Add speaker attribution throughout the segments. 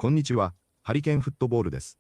Speaker 1: こんにちは、ハリケーンフットボールです。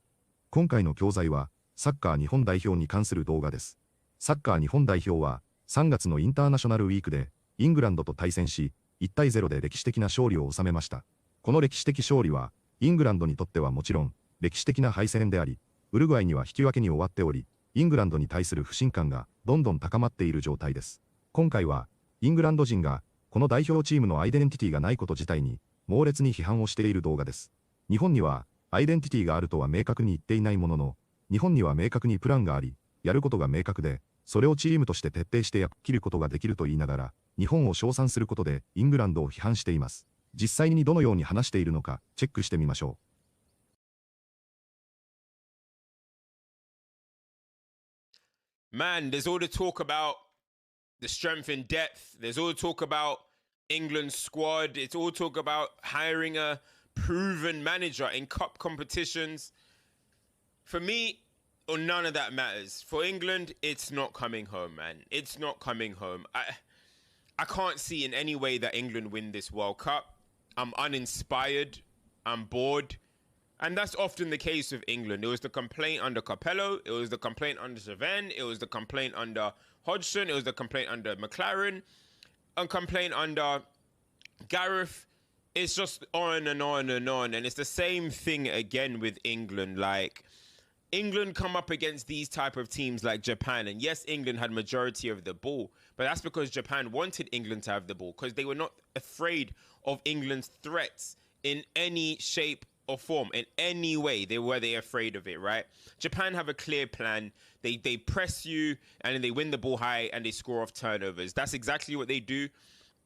Speaker 1: 今回の教材は、サッカー日本代表に関する動画です。サッカー日本代表は、3月のインターナショナルウィークで、イングランドと対戦し、1対0で歴史的な勝利を収めました。この歴史的勝利は、イングランドにとってはもちろん、歴史的な敗戦であり、ウルグアイには引き分けに終わっており、イングランドに対する不信感がどんどん高まっている状態です。今回は、イングランド人が、この代表チームのアイデンティティがないこと自体に、猛烈に批判をしている動画です。日本には、アイデンティティがあるとは明確に言っていないものの、日本には明確にプランがあり、やることが明確で、それをチームとして徹底してやっきることができると言いながら、日本を称賛することでイングランドを批判しています。実際にどのように話しているのか、チェックしてみましょ
Speaker 2: う。Man, there's all the talk about the strength and depth. There's all the talk about England's squad. It's all talk about hiring a proven manager in cup competitions. For me, none of that matters. For England, it's not coming home, man. It's not coming home. I can't see in any way that England win this World Cup. I'm uninspired. I'm bored. And that's often the case with England. It was the complaint under Capello. It was the complaint under Savin. It was the complaint under Hodgson. It was the complaint under McLaren. A complaint under Gareth. It's just on and on and on. And it's the same thing again with England. Like, England come up against these type of teams like Japan. And yes, England had majority of the ball. But that's because Japan wanted England to have the ball. Because they were not afraid of England's threats in any shape or form. In any way, they were afraid of it, right? Japan have a clear plan. They press you and then they win the ball high and they score off turnovers. That's exactly what they do.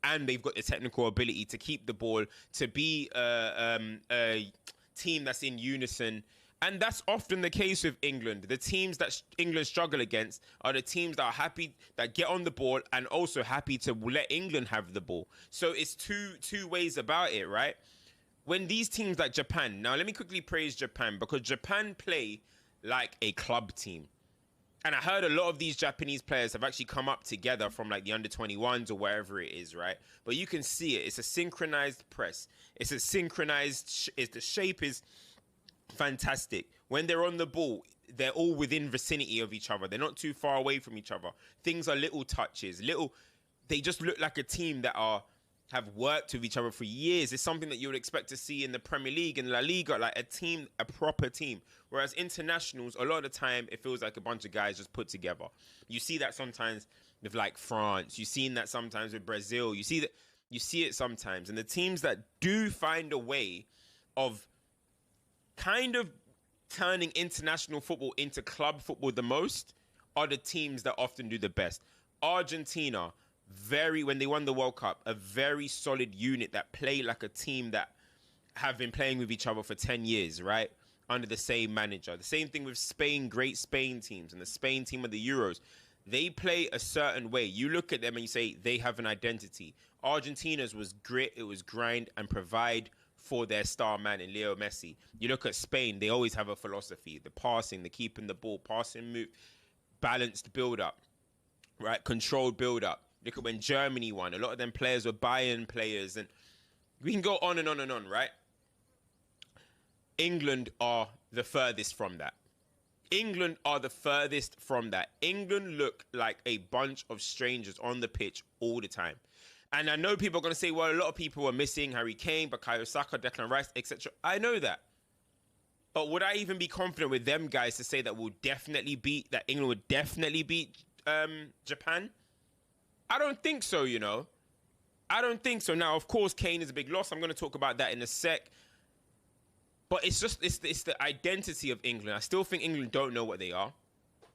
Speaker 2: And they've got the technical ability to keep the ball, to be a team that's in unison. And that's often the case with England. The teams that England struggle against are the teams that are happy, that get on the ball and also happy to let England have the ball. So it's two ways about it, right? When these teams like Japan, now let me quickly praise Japan because Japan play like a club team. And I heard a lot of these Japanese players have actually come up together from like the under-21s or wherever it is, right? But you can see it. It's a synchronized press. It's a synchronized, the shape is fantastic. When they're on the ball, they're all within vicinity of each other. They're not too far away from each other. Things are little touches, they just look like a team that have worked with each other for years. It's something that you would expect to see in the Premier League and La Liga, like a proper team. Whereas internationals, a lot of the time, it feels like a bunch of guys just put together. You see that sometimes with like France. You've seen that sometimes with Brazil. You see it sometimes. And the teams that do find a way of kind of turning international football into club football the most are the teams that often do the best. Argentina, when they won the World Cup, a very solid unit that play like a team that have been playing with each other for 10 years, right? Under the same manager. The same thing with Spain, great Spain teams and the Spain team of the Euros. They play a certain way. You look at them and you say they have an identity. Argentina's was grit, it was grind and provide for their star man in Leo Messi. You look at Spain, they always have a philosophy. The passing, the keeping the ball, passing move, balanced build-up, right? Controlled build-up. Look at when Germany won. A lot of them players were Bayern players. And we can go on and on and on, right? England are the furthest from that. England are the furthest from that. England look like a bunch of strangers on the pitch all the time. And I know people are going to say, well, a lot of people are missing Harry Kane, Bukayo Saka, Declan Rice, etc. I know that. But would I even be confident with them guys to say that England would definitely beat Japan? I don't think so, you know. I don't think so. Now, of course, Kane is a big loss. I'm going to talk about that in a sec. But it's the identity of England. I still think England don't know what they are.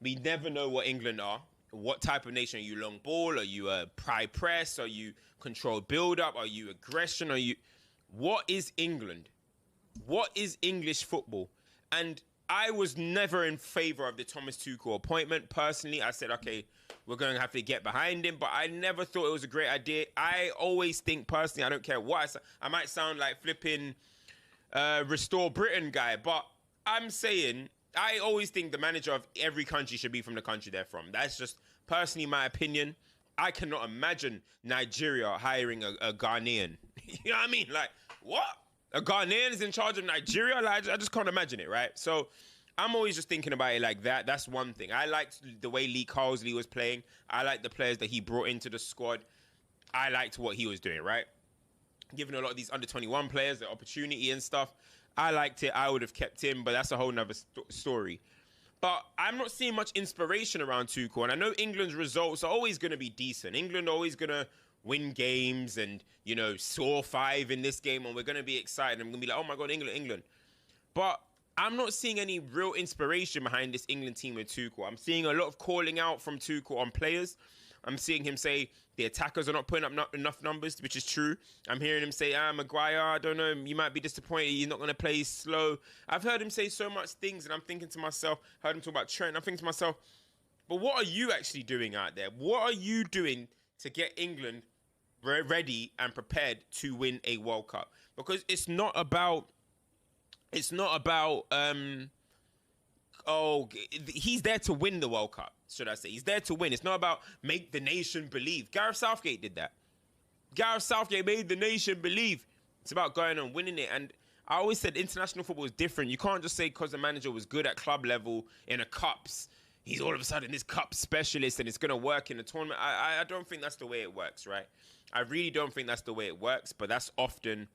Speaker 2: We never know what England are. What type of nation? Are you long ball? Are you a high press? Are you controlled build-up? Are you aggression? What is England? What is English football? And I was never in favor of the Thomas Tuchel appointment. Personally, I said, okay, we're going to have to get behind him. But I never thought it was a great idea. I always think, personally, I don't care what I might sound like flipping Restore Britain guy. But I'm saying, I always think the manager of every country should be from the country they're from. That's just personally my opinion. I cannot imagine Nigeria hiring a Ghanaian. You know what I mean? Like, what? A Ghanaian is in charge of Nigeria? Like, I just can't imagine it, right? So I'm always just thinking about it like that. That's one thing. I liked the way Lee Carsley was playing. I liked the players that he brought into the squad. I liked what he was doing, right? Giving a lot of these under-21 players the opportunity and stuff. I liked it. I would have kept him, but that's a whole nother story. But I'm not seeing much inspiration around Tuchel, and I know England's results are always going to be decent. England are always going to win games and, you know, score 5 in this game, and we're going to be excited. I'm going to be like, oh my God, England. But I'm not seeing any real inspiration behind this England team with Tuchel. I'm seeing a lot of calling out from Tuchel on players. I'm seeing him say the attackers are not putting up enough numbers, which is true. I'm hearing him say, Maguire, I don't know, you might be disappointed. He's not going to play slow. I've heard him say so much things, and I'm thinking to myself, heard him talk about Trent, I'm thinking to myself, but what are you actually doing out there? What are you doing to get England ready and prepared to win a World Cup? Because it's not about, he's there to win the World Cup, should I say. He's there to win. It's not about make the nation believe. Gareth Southgate did that. Gareth Southgate made the nation believe. It's about going and winning it. And I always said international football is different. You can't just say because the manager was good at club level in a cups, he's all of a sudden this cup specialist and it's going to work in a tournament. I don't think that's the way it works, right? I really don't think that's the way it works, but that's often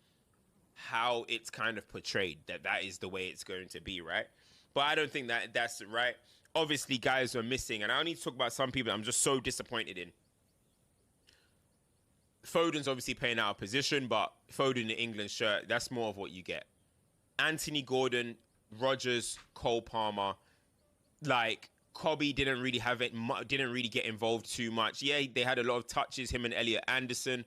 Speaker 2: how it's kind of portrayed, that is the way it's going to be, right? But I don't think that's right. Obviously, guys are missing, and I need to talk about some people I'm just so disappointed in. Foden's obviously playing out of position, but Foden in the England shirt, that's more of what you get. Anthony Gordon, Rodgers, Cole Palmer, like Cobby didn't really get involved too much. Yeah, they had a lot of touches, him and Elliot Anderson,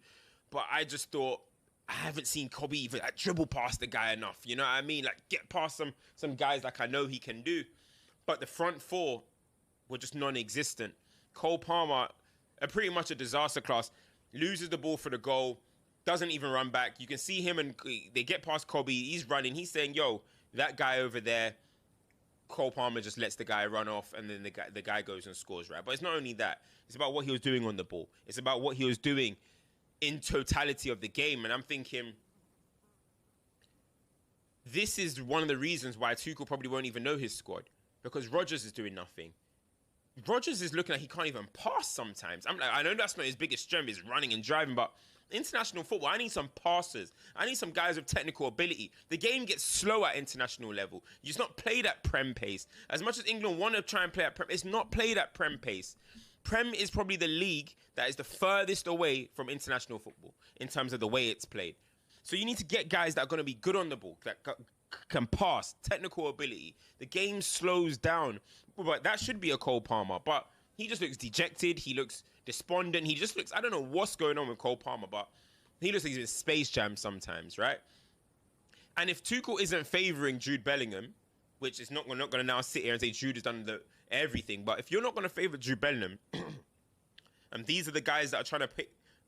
Speaker 2: but I just thought, I haven't seen Cobby even like, dribble past the guy enough. You know what I mean? Like get past some guys like I know he can do. But the front four were just non-existent. Cole Palmer, pretty much a disaster class, loses the ball for the goal, doesn't even run back. You can see him and they get past Cobby. He's running. He's saying, yo, that guy over there. Cole Palmer just lets the guy run off and then the guy goes and scores, right? But it's not only that. It's about what he was doing on the ball. It's about what he was doing in totality of the game. And I'm thinking, this is one of the reasons why Tuchel probably won't even know his squad. Because Rodgers is doing nothing. Rodgers is looking like he can't even pass sometimes. I'm like, I know that's not his biggest strength, is running and driving, but international football, I need some passers. I need some guys with technical ability. The game gets slow at international level. It's not played at Prem pace. As much as England want to try and play at Prem, it's not played at Prem pace. Prem is probably the league that is the furthest away from international football in terms of the way it's played. So you need to get guys that are going to be good on the ball, that can pass, technical ability. The game slows down. But that should be a Cole Palmer. But he just looks dejected. He looks despondent. He just looks, I don't know what's going on with Cole Palmer, but he looks like he's in Space Jam sometimes, right? And if Tuchel isn't favouring Jude Bellingham, which is not, we're not going to now sit here and say Jude has done everything, but if you're not going to favour Jude Bellingham, and these are the guys that are trying to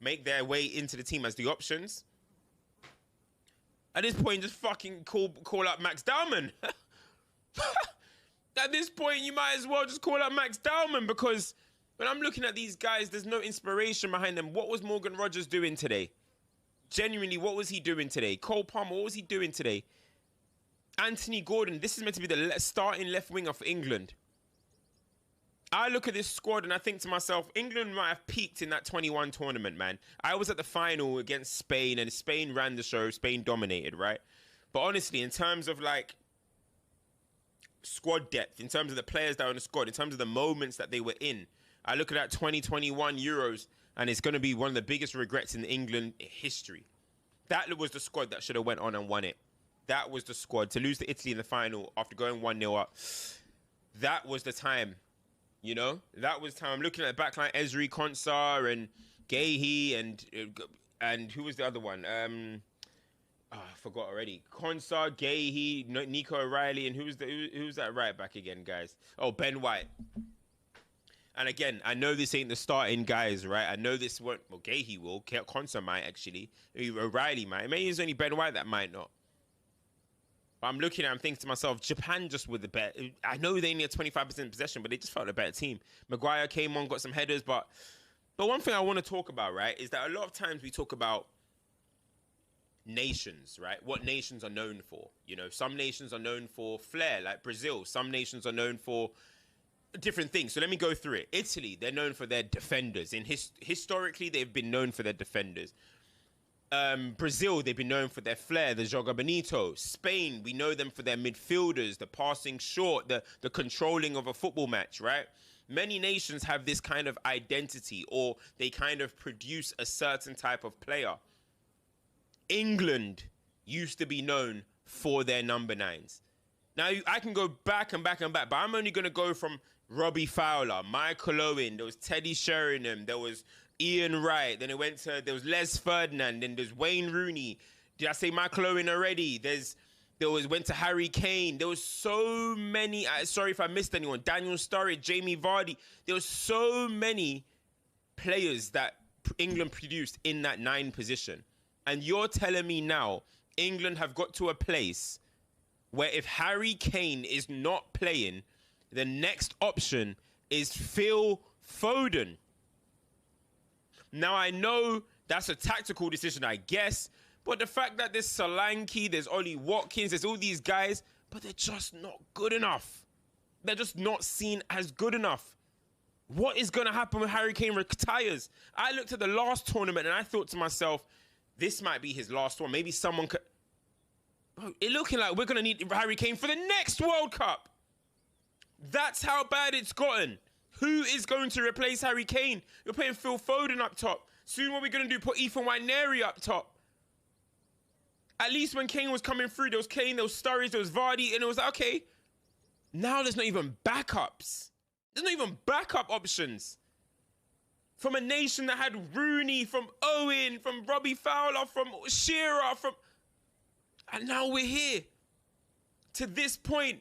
Speaker 2: make their way into the team as the options, at this point, just fucking call up Max Dowman. At this point, you might as well just call up Max Dowman, because when I'm looking at these guys, there's no inspiration behind them. What was Morgan Rodgers doing today? Genuinely, what was he doing today? Cole Palmer, what was he doing today? Anthony Gordon, this is meant to be the starting left winger for England. I look at this squad and I think to myself, England might have peaked in that 21 tournament, man. I was at the final against Spain and Spain ran the show. Spain dominated, right? But honestly, in terms of like squad depth, in terms of the players that were in the squad, in terms of the moments that they were in, I look at that 2021 Euros and it's going to be one of the biggest regrets in England history. That was the squad that should have went on and won it. That was the squad. To lose to Italy in the final after going 1-0 up, that was the time. You know, that was time. I'm looking at the backline, Ezri Konsa and Gahey and who was the other one? I forgot already. Konsa, Gahey, Nico O'Reilly, and who's that right back again, guys? Oh, Ben White. And again, I know this ain't the starting guys, right? I know this won't. Well, Gahey will. Konsa might actually. O'Reilly might. Maybe it's only Ben White that might not. But I'm thinking to myself, Japan just with the better. I know they only had 25% possession, but they just felt a better team. Maguire came on, got some headers, but one thing I want to talk about, right, is that a lot of times we talk about nations, right? What nations are known for. You know, some nations are known for flair, like Brazil. Some nations are known for different things. So let me go through it. Italy, they're known for their defenders. Historically, they've been known for their defenders. Brazil, they've been known for their flair, the joga bonito. Spain, we know them for their midfielders, the passing short, the controlling of a football match, right? Many nations have this kind of identity, or they kind of produce a certain type of player. England used to be known for their number 9s. Now, I can go back and back and back, but I'm only going to go from Robbie Fowler, Michael Owen, there was Teddy Sheringham, there was Ian Wright, then there was Les Ferdinand, then there's Wayne Rooney. Did I say Michael Owen already? Went to Harry Kane. There was so many, sorry if I missed anyone, Daniel Sturridge, Jamie Vardy. There was so many players that England produced in that 9 position. And you're telling me now, England have got to a place where if Harry Kane is not playing, the next option is Phil Foden. Now, I know that's a tactical decision, I guess, but the fact that there's Solanke, there's Ollie Watkins, there's all these guys, but they're just not good enough. They're just not seen as good enough. What is going to happen when Harry Kane retires? I looked at the last tournament and I thought to myself, this might be his last one. Maybe someone could... Bro, it's looking like we're going to need Harry Kane for the next World Cup. That's how bad it's gotten. Who is going to replace Harry Kane? You're putting Phil Foden up top. Soon what we're going to do, put Ethan Wijnary up top. At least when Kane was coming through, there was Kane, there was Sturridge, there was Vardy, and it was like, okay, now there's not even backups. There's not even backup options. From a nation that had Rooney, from Owen, from Robbie Fowler, from Shearer, and now we're here. To this point.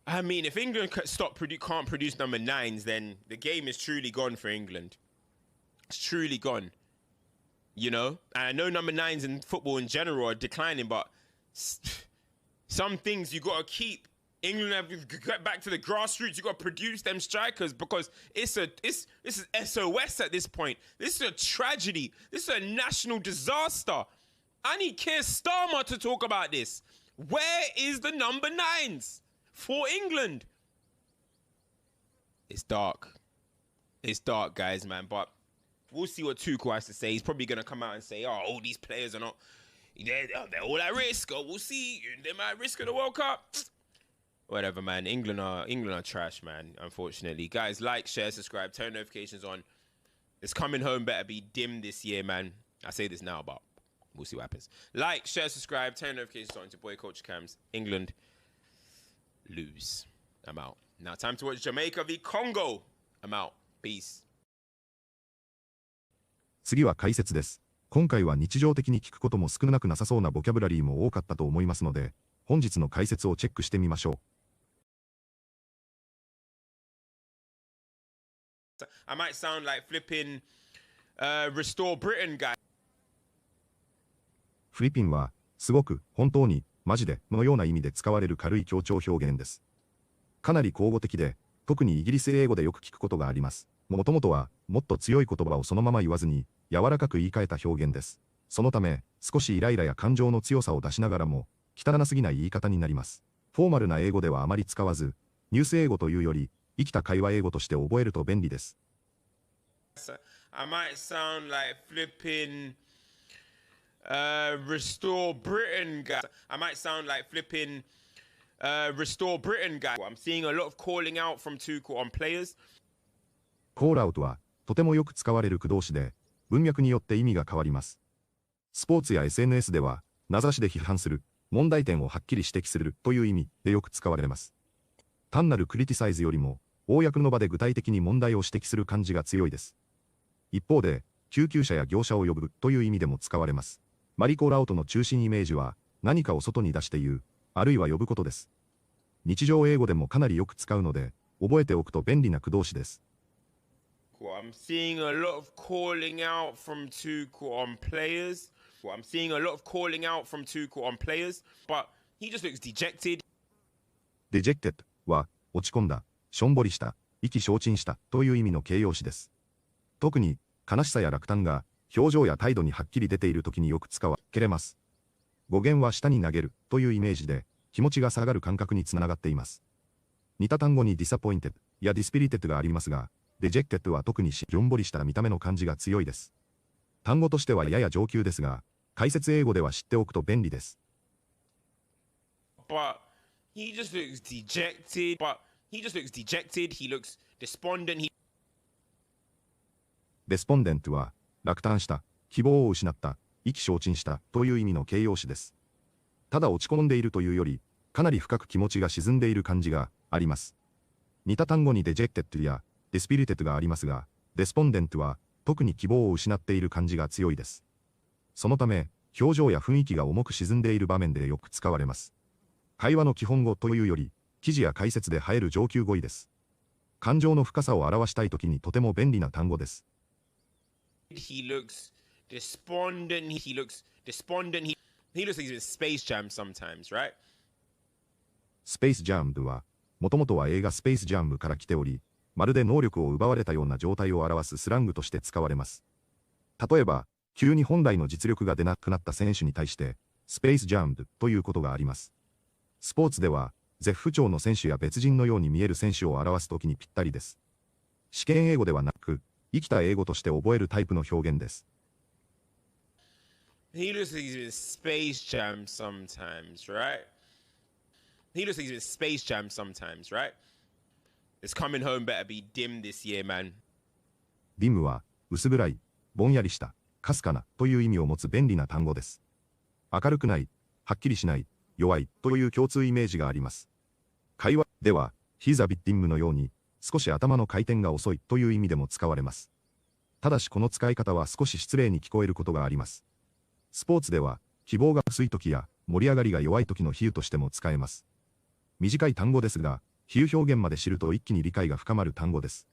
Speaker 2: I mean, if England can't produce number 9s, then the game is truly gone for England. It's truly gone. You know? And I know number 9s in football in general are declining, but some things you got to keep. England have to get back to the grassroots. You got to produce them strikers because this is SOS at this point. This is a tragedy. This is a national disaster. I need Keir Starmer to talk about this. Where is the number 9s for England? It's dark. It's dark, guys, man. But we'll see what Tuchel has to say. He's probably going to come out and say, oh, all these players are not... They're all at risk. Or we'll see. They might risk of the World Cup. Whatever, man. England are trash, man, unfortunately. Guys, like, share, subscribe, turn notifications on. It's coming home better be dim this year, man. I say this now, but we'll see what happens. Like, share, subscribe, turn notifications on. It's your boy, CultureCams. England lose. I'm out. Now, time to watch Jamaica v Congo. I'm out. Peace.
Speaker 1: 次は解説です。今回は日常的に聞くことも少なくなさそうなボキャブラリーも多かったと思いますので、本日の解説をチェックしてみましょう。
Speaker 2: I might sound like flipping Restore Britain guy.
Speaker 1: フリピンは、すごく、本当に、マジで、のような意味で使われる軽い強調表現です。かなり口語的で、特にイギリス英語でよく聞くことがあります。もともとは、もっと強い言葉をそのまま言わずに、柔らかく言い換えた表現です。そのため、少しイライラや感情の強さを出しながらも、汚すぎない言い方になります。フォーマルな英語ではあまり使わず、ニュース英語というより、生きた会話英語として覚えると便利です。
Speaker 2: I might sound like flipping Restore Britain guy. I might sound like flipping Restore Britain guy. I'm seeing a lot of calling out from Tuchel on players.
Speaker 1: コールアウトは、とてもよく使われる駆動詞で、文脈によって意味が変わります。スポーツや SNS では、名指しで批判する、問題点をはっきり指摘するという意味でよく使われます。単なるクリティサイズよりも、公の場で具体的に問題を指摘する感じが強いです。一方で、救急車や業者を呼ぶという意味でも使われます。マリコールアウトの中心イメージは、何かを外に出して言う、あるいは呼ぶことです。日常英語でもかなりよく使うので、覚えておくと便利な駆動詞です。
Speaker 2: I'm seeing a lot of calling out from Tuchel on players. I'm seeing a lot of calling out from Tuchel on players, but he just looks dejected.
Speaker 1: Dejected は、落ち込んだ、しょんぼりした、意気消沈したという意味の形容詞です。特に、悲しさや落胆が表情や態度にはっきり出ている時によく使われます。語源は下に投げるというイメージで、気持ちが下がる感覚につながっています。似た単語に disappointed や dispirited がありますが、dejected は特にしょんぼりした見た目の感じが強いです。単語としてはやや上級ですが、解説英語では知っておくと便利です。
Speaker 2: But he just looks dejected. He looks despondent.
Speaker 1: despondent は、落胆した、希望を失った、意気消沈したという意味の形容詞です。ただ落ち込んでいるというより、かなり深く気持ちが沈んでいる感じがあります。似た単語に dejected や dispirited がありますが、despondent は特に希望を失っている感じが強いです。そのため、表情や雰囲気が重く沈んでいる場面でよく使われます。会話の基本語というより、記事や解説で映える上級語彙です。感情の深さを表したいときにとても便利な単語です。
Speaker 2: He looks despondent. He looks like he's in Space Jam sometimes, right?
Speaker 1: スペースジャムは、もともとは映画スペースジャムから来ており、まるで能力を奪われたような状態を表すスラングとして使われます。例えば、急に本来の実力が出なくなった選手に対して、スペースジャムということがあります。スポーツでは、絶不調の選手や別人のように見える選手を表すときにぴったりです。試験英語ではなく、生きた英語として覚えるタイプの表現です。
Speaker 2: He looks like he's in Space Jam sometimes, right? He looks like he's in Space Jam sometimes, right? This coming home better be dim this year, man.
Speaker 1: dim は、薄暗い、ぼんやりした、かすかなという意味を持つ便利な単語です。明るくない、はっきりしない、弱いという共通イメージがあります。会話では、He's a bit dim のように、少し頭の回転が遅いという意味でも使われます。ただしこの使い方は少し失礼に聞こえることがあります。スポーツでは、希望が薄い時や盛り上がりが弱い時の比喩としても使えます。短い単語ですが、比喩表現まで知ると一気に理解が深まる単語です。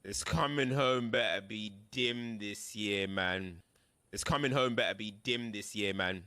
Speaker 2: This coming home better be dim this year, man. This coming home better be dim this year, man.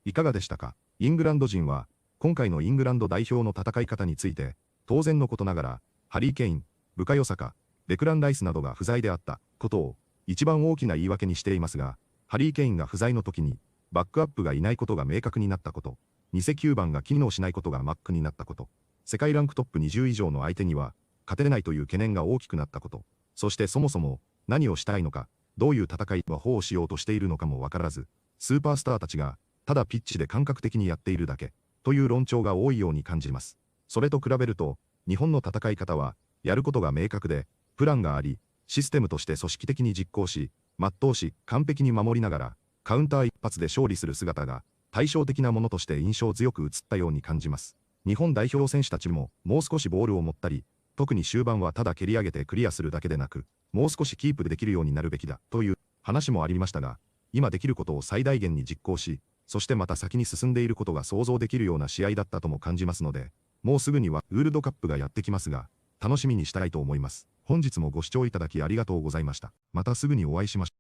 Speaker 1: いかがでしたか？イングランド人は、今回のイングランド代表の戦い方について、当然のことながら、ハリー・ケイン、ブカヨサカ、デクラン・ライスなどが不在であったことを、一番大きな言い訳にしていますが、ハリー・ケインが不在の時に、バックアップがいないことが明確になったこと、偽9番が機能しないことがマックになったこと、世界ランクトップ20以上の相手には、勝てれないという懸念が大きくなったこと、そしてそもそも、何をしたいのか、どういう戦いは保護しようとしているのかもわからず、スーパースターたちが、ただピッチで感覚的にやっているだけ、という論調が多いように感じます。それと比べると、日本の戦い方は、やることが明確で、プランがあり、システムとして組織的に実行し、全うし、完璧に守りながら、カウンター一発で勝利する姿が、対照的なものとして印象強く映ったように感じます。日本代表選手たちも、もう少しボールを持ったり、特に終盤はただ蹴り上げてクリアするだけでなく、もう少しキープできるようになるべきだ、という話もありましたが、今できることを最大限に実行し、そしてまた先に進んでいることが想像できるような試合だったとも感じますので、もうすぐにはワールドカップがやってきますが、楽しみにしたいと思います。本日もご視聴いただきありがとうございました。またすぐにお会いしましょう。